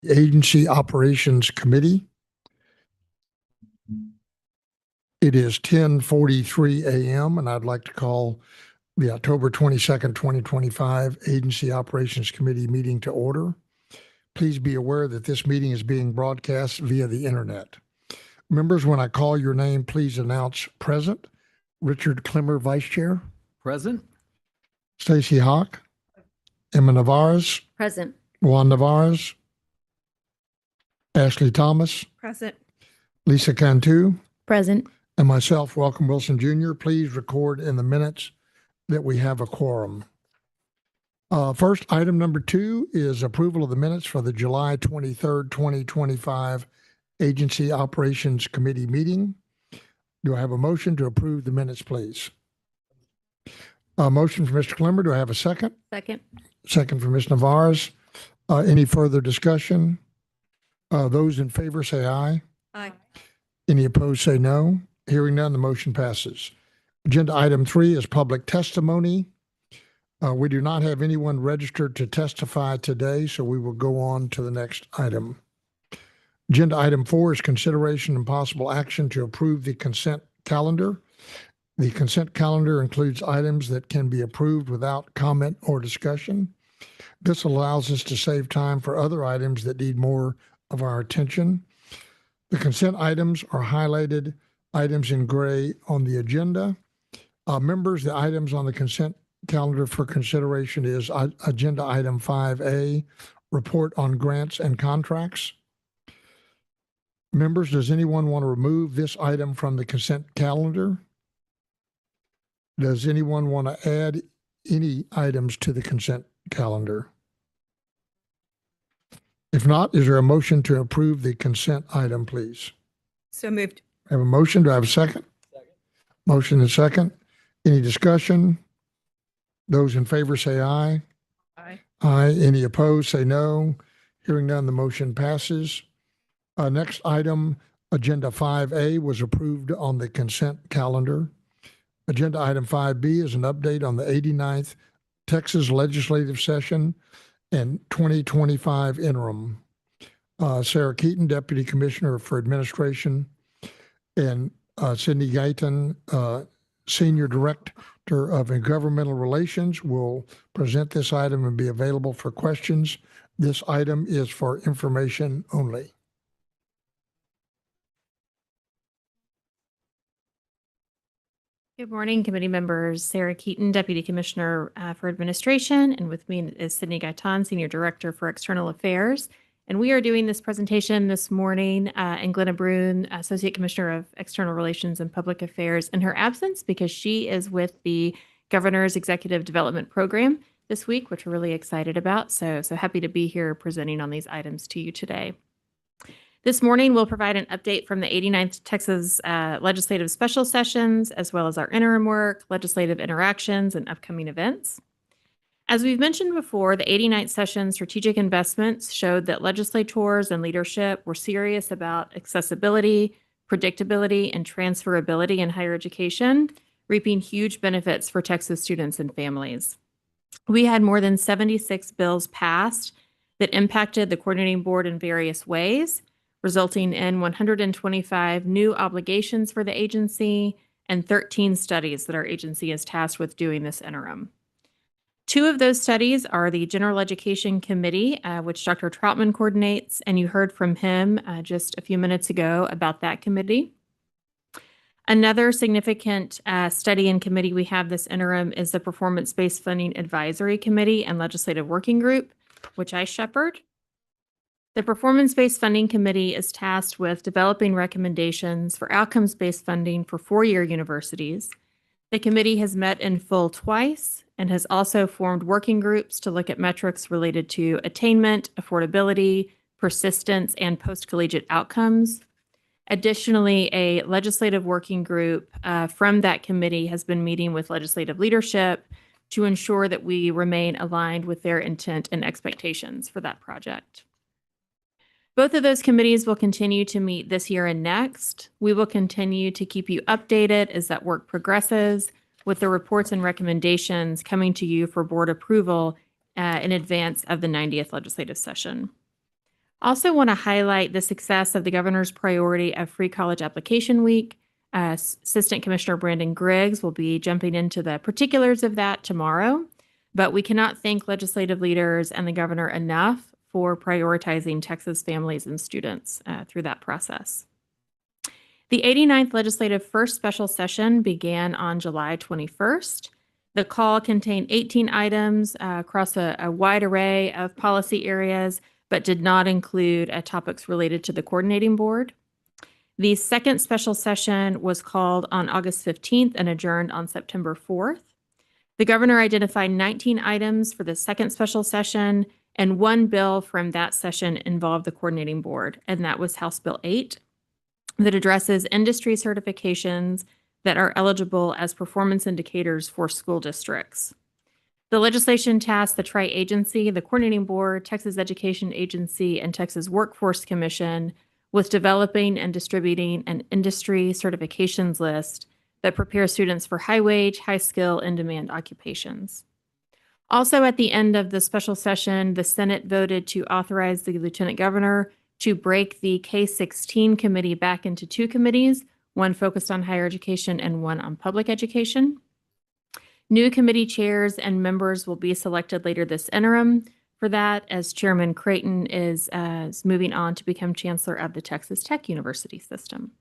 Agency Operations Committee. It is 10:43 a.m. and I'd like to call the October 22nd, 2025 Agency Operations Committee meeting to order. Please be aware that this meeting is being broadcast via the internet. Members, when I call your name, please announce present. Richard Clemmer, Vice Chair. Present. Stacy Hawk. Emma Navarez. Present. Juan Navarez. Ashley Thomas. Present. Lisa Cantu. Present. And myself, Welcome Wilson Jr. Please record in the minutes that we have a quorum. First, item number 2 is approval of the minutes for the July 23rd, 2025 Agency Operations Committee meeting. Do I have a motion to approve the minutes, please? A motion for Mr. Clemmer. Do I have a second? Second. Second for Ms. Navarez. Any further discussion? Those in favor say aye. Aye. Any opposed say no. Hearing none, the motion passes. Agenda item 3 is public testimony. We do not have anyone registered to testify today, so we will go on to the next item. Agenda item 4 is consideration and possible action to approve the consent calendar. The consent calendar includes items that can be approved without comment or discussion. This allows us to save time for other items that need more of our attention. The consent items are highlighted items in gray on the agenda. Members, the items on the consent calendar for consideration is agenda item 5A, report on grants and contracts. Members, does anyone want to remove this item from the consent calendar? Does anyone want to add any items to the consent calendar? If not, is there a motion to approve the consent item, please? So moved. I have a motion. Do I have a second? Second. Motion and second. Any discussion? Those in favor say aye. Aye. Aye. Any opposed say no. Hearing none, the motion passes. Next item, agenda 5A was approved on the consent calendar. Agenda item 5B is an update on the 89th Texas legislative session and 2025 interim. Sarah Keaton, Deputy Commissioner for Administration, and Sydney Gayton, Senior Director of Governmental Relations, will present this item and be available for questions. This item is for information only. Good morning, committee members. Sarah Keaton, Deputy Commissioner for Administration, and with me is Sydney Gaitan, Senior Director for External Affairs. And we are doing this presentation this morning, and Glenna Brune, Associate Commissioner of External Relations and Public Affairs, in her absence because she is with the Governor's Executive Development Program this week, which we're really excited about. So happy to be here presenting on these items to you today. This morning, we'll provide an update from the 89th Texas Legislative Special Sessions, as well as our interim work, legislative interactions, and upcoming events. As we've mentioned before, the 89th session strategic investments showed that legislators and leadership were serious about accessibility, predictability, and transferability in higher education, reaping huge benefits for Texas students and families. We had more than 76 bills passed that impacted the coordinating board in various ways, resulting in 125 new obligations for the agency and 13 studies that our agency is tasked with doing this interim. 2 of those studies are the General Education Committee, which Dr. Troutman coordinates, and you heard from him just a few minutes ago about that committee. Another significant study and committee we have this interim is the Performance-Based Funding Advisory Committee and Legislative Working Group, which I shepherd. The Performance-Based Funding Committee is tasked with developing recommendations for outcomes-based funding for 4-year universities. The committee has met in full twice and has also formed working groups to look at metrics related to attainment, affordability, persistence, and post-collegiate outcomes. Additionally, a legislative working group from that committee has been meeting with legislative leadership to ensure that we remain aligned with their intent and expectations for that project. Both of those committees will continue to meet this year and next. We will continue to keep you updated as that work progresses, with the reports and recommendations coming to you for board approval in advance of the 90th legislative session. Also want to highlight the success of the governor's priority of Free College Application Week. Assistant Commissioner Brandon Griggs will be jumping into the particulars of that tomorrow, but we cannot thank legislative leaders and the governor enough for prioritizing Texas families and students through that process. The 89th Legislative First Special Session began on July 21st. The call contained 18 items across a wide array of policy areas, but did not include topics related to the coordinating board. The second special session was called on August 15th and adjourned on September 4th. The governor identified 19 items for the second special session, and one bill from that session involved the coordinating board, and that was House Bill 8, that addresses industry certifications that are eligible as performance indicators for school districts. The legislation tasked the tri-agency, the coordinating board, Texas Education Agency, and Texas Workforce Commission with developing and distributing an industry certifications list that prepares students for high-wage, high-skill, in-demand occupations. Also, at the end of the special session, the Senate voted to authorize the lieutenant governor to break the K-16 committee back into two committees, one focused on higher education and one on public education. New committee chairs and members will be selected later this interim for that, as Chairman Creighton is moving on to become Chancellor of the Texas Tech University System.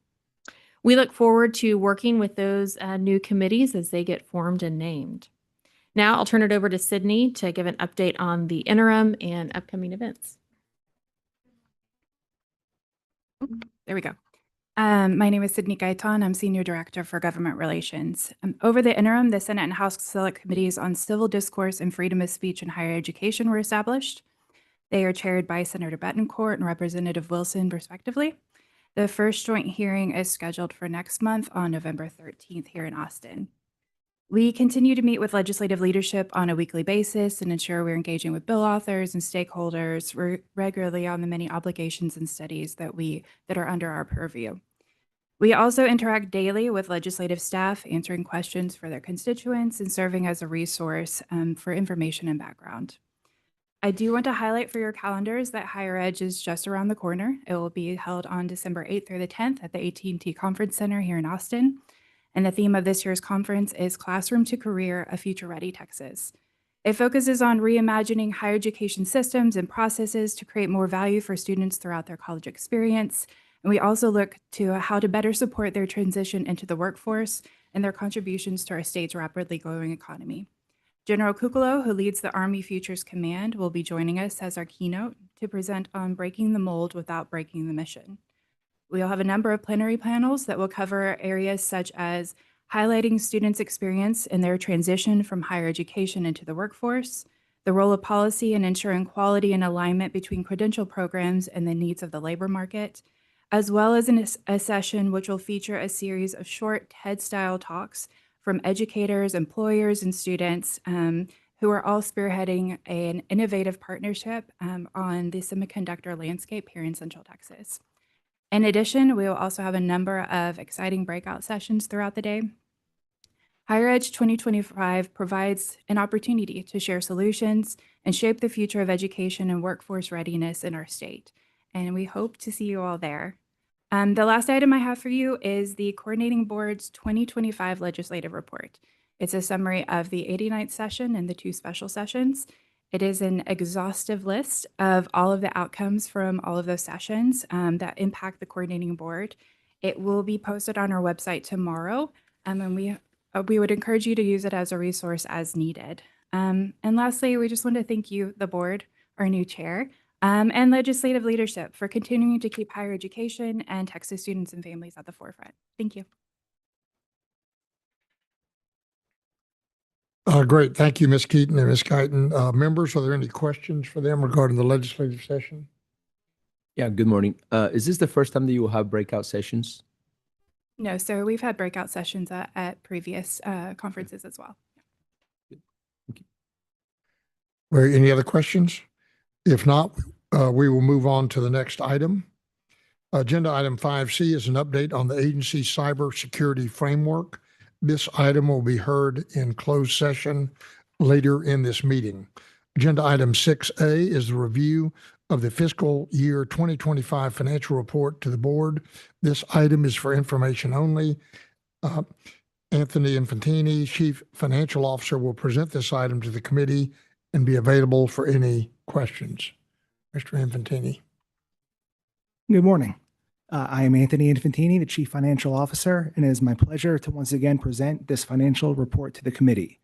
We look forward to working with those new committees as they get formed and named. Now I'll turn it over to Sydney to give an update on the interim and upcoming events. There we go. My name is Sydney Gaitan. I'm Senior Director for Government Relations. Over the interim, the Senate and House Select Committees on Civil Discourse and Freedom of Speech in Higher Education were established. They are chaired by Senator Betancourt and Representative Wilson, respectively. The first joint hearing is scheduled for next month on November 13th here in Austin. We continue to meet with legislative leadership on a weekly basis and ensure we're engaging with bill authors and stakeholders regularly on the many obligations and studies that are under our purview. We also interact daily with legislative staff, answering questions for their constituents and serving as a resource for information and background. I do want to highlight for your calendars that Higher Edge is just around the corner. It will be held on December 8th through the 10th at the AT&T Conference Center here in Austin. And the theme of this year's conference is Classroom to Career, a Future Ready Texas. It focuses on reimagining higher education systems and processes to create more value for students throughout their college experience. And we also look to how to better support their transition into the workforce and their contributions to our state's rapidly growing economy. General Kukolo, who leads the Army Futures Command, will be joining us as our keynote to present on breaking the mold without breaking the mission. We'll have a number of plenary panels that will cover areas such as highlighting students' experience in their transition from higher education into the workforce, the role of policy in ensuring quality and alignment between credential programs and the needs of the labor market, as well as a session which will feature a series of short TED-style talks from educators, employers, and students who are all spearheading an innovative partnership on the semiconductor landscape here in Central Texas. In addition, we will also have a number of exciting breakout sessions throughout the day. Higher Edge 2025 provides an opportunity to share solutions and shape the future of education and workforce readiness in our state. And we hope to see you all there. The last item I have for you is the Coordinating Board's 2025 Legislative Report. It's a summary of the 89th session and the two special sessions. It is an exhaustive list of all of the outcomes from all of those sessions that impact the Coordinating Board. It will be posted on our website tomorrow, and we would encourage you to use it as a resource as needed. And lastly, we just want to thank you, the board, our new chair, and legislative leadership for continuing to keep higher education and Texas students and families at the forefront. Thank you. Great. Thank you, Ms. Keaton and Ms. Guyton. Members, are there any questions for them regarding the legislative session? Yeah, good morning. Is this the first time that you will have breakout sessions? No, sir, we've had breakout sessions at previous conferences as well. Thank you. Any other questions? If not, we will move on to the next item. Agenda item 5C is an update on the agency cybersecurity framework. This item will be heard in closed session later in this meeting. Agenda item 6A is the review of the fiscal year 2025 financial report to the board. This item is for information only. Anthony Infantini, Chief Financial Officer, will present this item to the committee and be available for any questions. Mr. Infantini. Good morning. I am Anthony Infantini, the Chief Financial Officer, and it is my pleasure to once again present this financial report to the committee.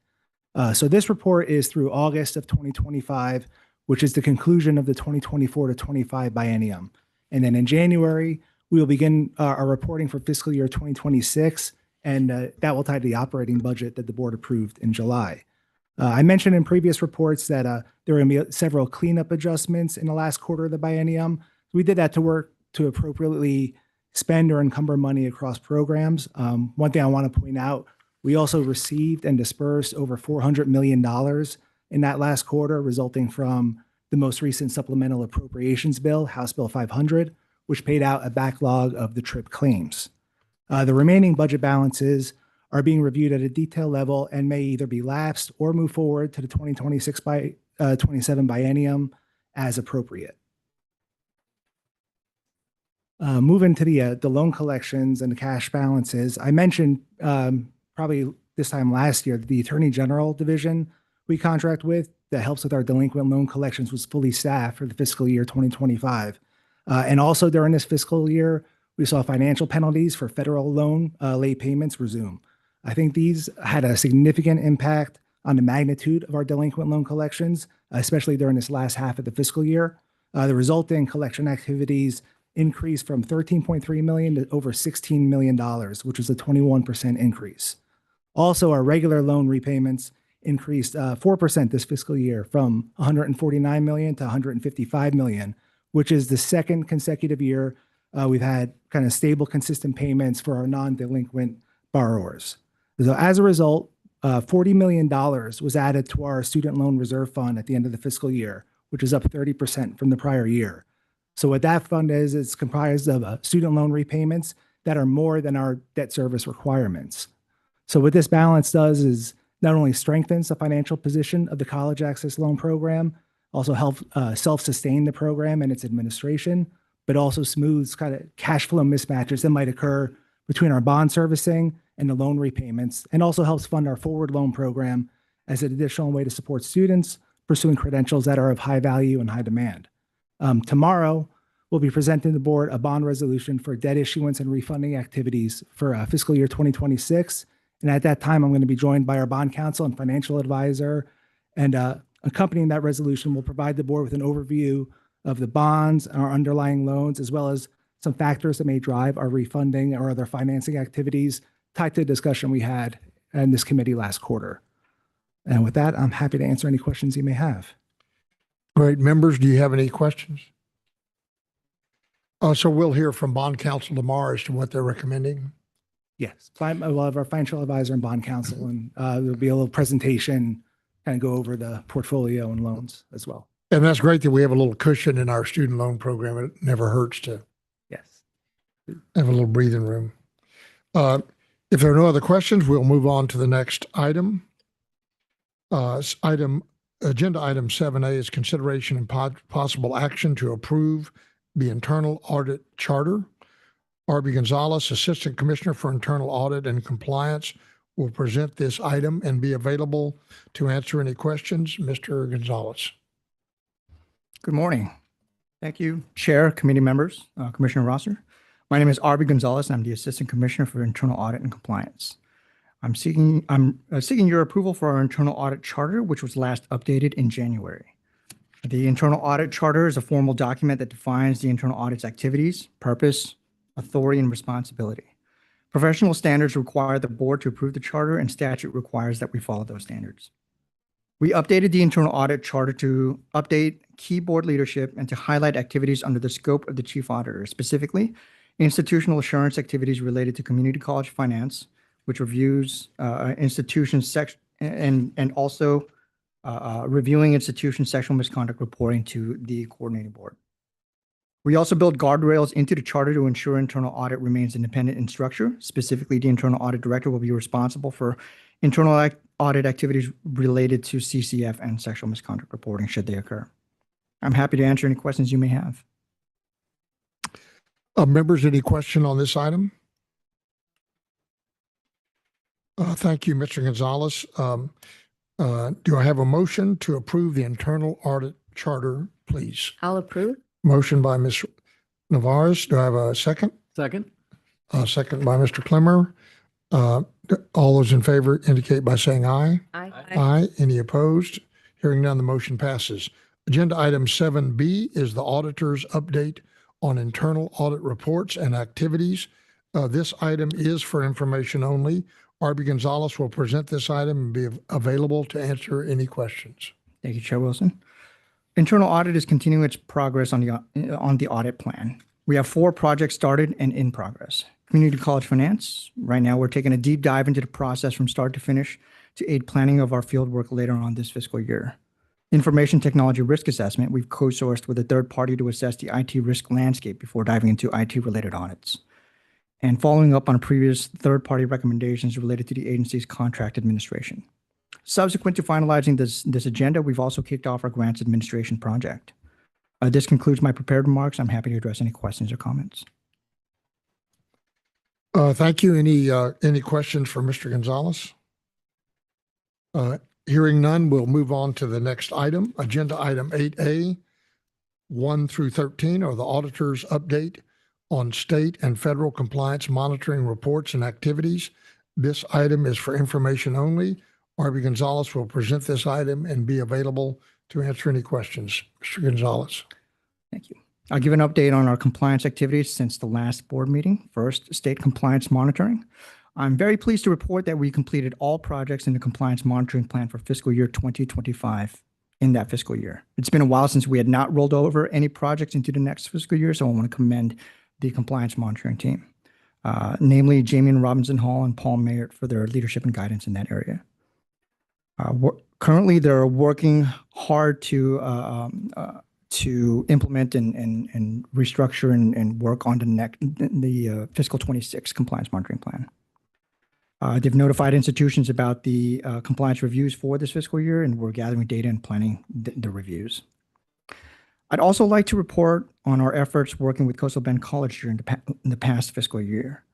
So this report is through August of 2025, which is the conclusion of the 2024 to 25 biennium. And then in January, we will begin our reporting for fiscal year 2026, and that will tie to the operating budget that the board approved in July. I mentioned in previous reports that there are going to be several cleanup adjustments in the last quarter of the biennium. We did that to work to appropriately spend or encumber money across programs. One thing I want to point out, we also received and dispersed over $400 million in that last quarter, resulting from the most recent supplemental appropriations bill, House Bill 500, which paid out a backlog of the TRIP claims. The remaining budget balances are being reviewed at a detail level and may either be lapsed or move forward to the 2026 by 27 biennium as appropriate. Moving to the loan collections and the cash balances, I mentioned probably this time last year, the Attorney General Division we contract with that helps with our delinquent loan collections was fully staffed for the fiscal year 2025. And also during this fiscal year, we saw financial penalties for federal loan late payments resume. I think these had a significant impact on the magnitude of our delinquent loan collections, especially during this last half of the fiscal year. The resulting collection activities increased from $13.3 million to over $16 million, which was a 21% increase. Also, our regular loan repayments increased 4% this fiscal year from $149 million to $155 million, which is the second consecutive year we've had kind of stable, consistent payments for our non-delinquent borrowers. So as a result, $40 million was added to our student loan reserve fund at the end of the fiscal year, which is up 30% from the prior year. So what that fund is, it's comprised of student loan repayments that are more than our debt service requirements. So what this balance does is not only strengthens the financial position of the College Access Loan Program, also help self-sustain the program and its administration, but also smooths kind of cash flow mismatches that might occur between our bond servicing and the loan repayments, and also helps fund our forward loan program as an additional way to support students pursuing credentials that are of high value and high demand. Tomorrow, we'll be presenting the board a bond resolution for debt issuance and refunding activities for fiscal year 2026. And at that time, I'm going to be joined by our bond counsel and financial advisor. And accompanying that resolution, we'll provide the board with an overview of the bonds and our underlying loans, as well as some factors that may drive our refunding or other financing activities tied to the discussion we had in this committee last quarter. And with that, I'm happy to answer any questions you may have. Great. Members, do you have any questions? So we'll hear from bond counsel tomorrow as to what they're recommending. Yes, we'll have our financial advisor and bond counsel, and there'll be a little presentation, kind of go over the portfolio and loans as well. And that's great that we have a little cushion in our student loan program. It never hurts to Yes. have a little breathing room. If there are no other questions, we'll move on to the next item. Agenda item 7A is consideration and possible action to approve the internal audit charter. Arby Gonzalez, Assistant Commissioner for Internal Audit and Compliance, will present this item and be available to answer any questions. Mr. Gonzalez. Good morning. Thank you, Chair, committee members, Commissioner Rosser. My name is Arby Gonzalez, and I'm the Assistant Commissioner for Internal Audit and Compliance. I'm seeking your approval for our internal audit charter, which was last updated in January. The internal audit charter is a formal document that defines the internal audit's activities, purpose, authority, and responsibility. Professional standards require the board to approve the charter, and statute requires that we follow those standards. We updated the internal audit charter to update key board leadership and to highlight activities under the scope of the chief auditor, specifically institutional assurance activities related to community college finance, which reviews institutions and also reviewing institution sexual misconduct reporting to the coordinating board. We also build guardrails into the charter to ensure internal audit remains independent in structure. Specifically, the internal audit director will be responsible for internal audit activities related to CCF and sexual misconduct reporting should they occur. I'm happy to answer any questions you may have. Members, any question on this item? Thank you, Mr. Gonzalez. Do I have a motion to approve the internal audit charter, please? I'll approve. Motion by Ms. Navarez. Do I have a second? Second. Second by Mr. Clemmer. All those in favor indicate by saying aye. Aye. Aye. Any opposed? Hearing none, the motion passes. Agenda item 7B is the auditor's update on internal audit reports and activities. This item is for information only. Arby Gonzalez will present this item and be available to answer any questions. Thank you, Chair Wilson. Internal audit is continuing its progress on the audit plan. We have 4 projects started and in progress. Community College Finance. Right now, we're taking a deep dive into the process from start to finish to aid planning of our field work later on this fiscal year. Information Technology Risk Assessment. We've co-sourced with a third party to assess the IT risk landscape before diving into IT-related audits. And following up on previous third-party recommendations related to the agency's contract administration. Subsequent to finalizing this agenda, we've also kicked off our grants administration project. This concludes my prepared remarks. I'm happy to address any questions or comments. Thank you. Any questions for Mr. Gonzalez? Hearing none, we'll move on to the next item. Agenda item 8A, 1 through 13 are the auditor's update on state and federal compliance monitoring reports and activities. This item is for information only. Arby Gonzalez will present this item and be available to answer any questions. Mr. Gonzalez. Thank you. I'll give an update on our compliance activities since the last board meeting. First, state compliance monitoring. I'm very pleased to report that we completed all projects in the compliance monitoring plan for fiscal year 2025 in that fiscal year. It's been a while since we had not rolled over any projects into the next fiscal year, so I want to commend the compliance monitoring team, namely Jamie and Robinson Hall and Paul Mayert for their leadership and guidance in that area. Currently, they're working hard to implement and restructure and work on the fiscal 26 compliance monitoring plan. They've notified institutions about the compliance reviews for this fiscal year, and we're gathering data and planning the reviews. I'd also like to report on our efforts working with Coastal Bend College during the past fiscal year.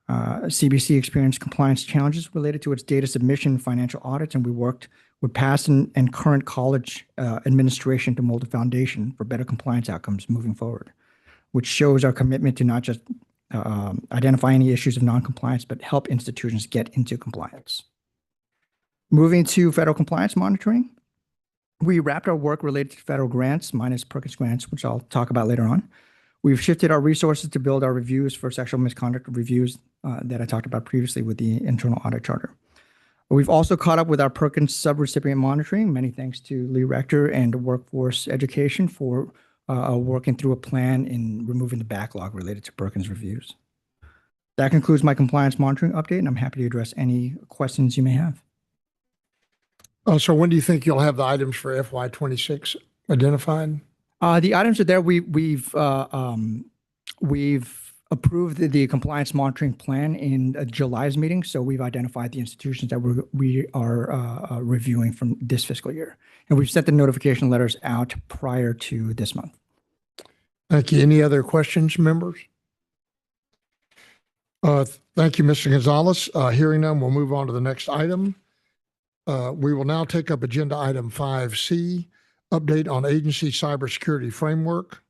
CBC experienced compliance challenges related to its data submission and financial audits, and we worked with past and current college administration to mold a foundation for better compliance outcomes moving forward, which shows our commitment to not just identify any issues of noncompliance, but help institutions get into compliance. Moving to federal compliance monitoring, we wrapped our work related to federal grants, minus Perkins grants, which I'll talk about later on. We've shifted our resources to build our reviews for sexual misconduct reviews that I talked about previously with the internal audit charter. We've also caught up with our Perkins subrecipient monitoring. Many thanks to Lee Rector and Workforce Education for working through a plan in removing the backlog related to Perkins reviews. That concludes my compliance monitoring update, and I'm happy to address any questions you may have. So when do you think you'll have the items for FY26 identified? The items are there. We've approved the compliance monitoring plan in July's meeting, so we've identified the institutions that we are reviewing from this fiscal year, and we've sent the notification letters out prior to this month. Thank you. Any other questions, members? Thank you, Mr. Gonzalez. Hearing none, we'll move on to the next item. We will now take up agenda item 5C, update on agency cybersecurity framework.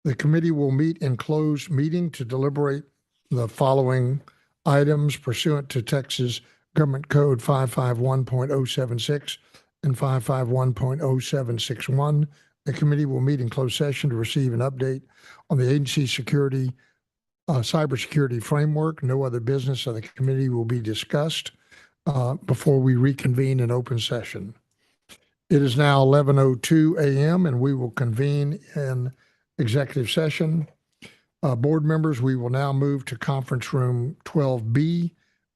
The committee will meet in closed meeting to deliberate the following items pursuant to Texas Government Code 551.076 and 551.0761. The committee will meet in closed session to receive an update on the agency cybersecurity framework. No other business of the committee will be discussed before we reconvene in open session. It is now 11:02 a.m. and we will convene in executive session. Board members, we will now move to conference room 12B,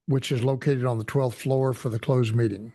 which is located on the 12th floor for the closed meeting.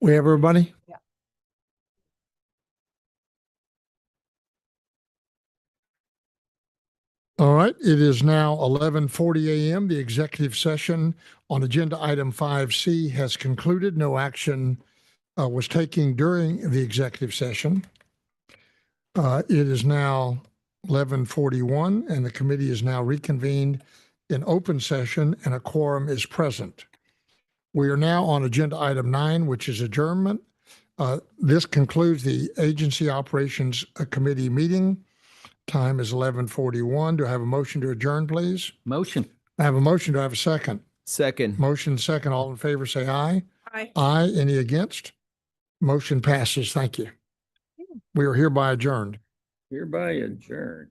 We have everybody? Yeah. All right, it is now 11:40 a.m. The executive session on agenda item 5C has concluded. No action was taken during the executive session. It is now 11:41 and the committee is now reconvened in open session and a quorum is present. We are now on agenda item 9, which is adjournment. This concludes the Agency Operations Committee meeting. Time is 11:41. Do I have a motion to adjourn, please? Motion. I have a motion. Do I have a second? Second. Motion second. All in favor, say aye. Aye. Aye. Any against? Motion passes. Thank you. We are hereby adjourned. Hereby adjourned.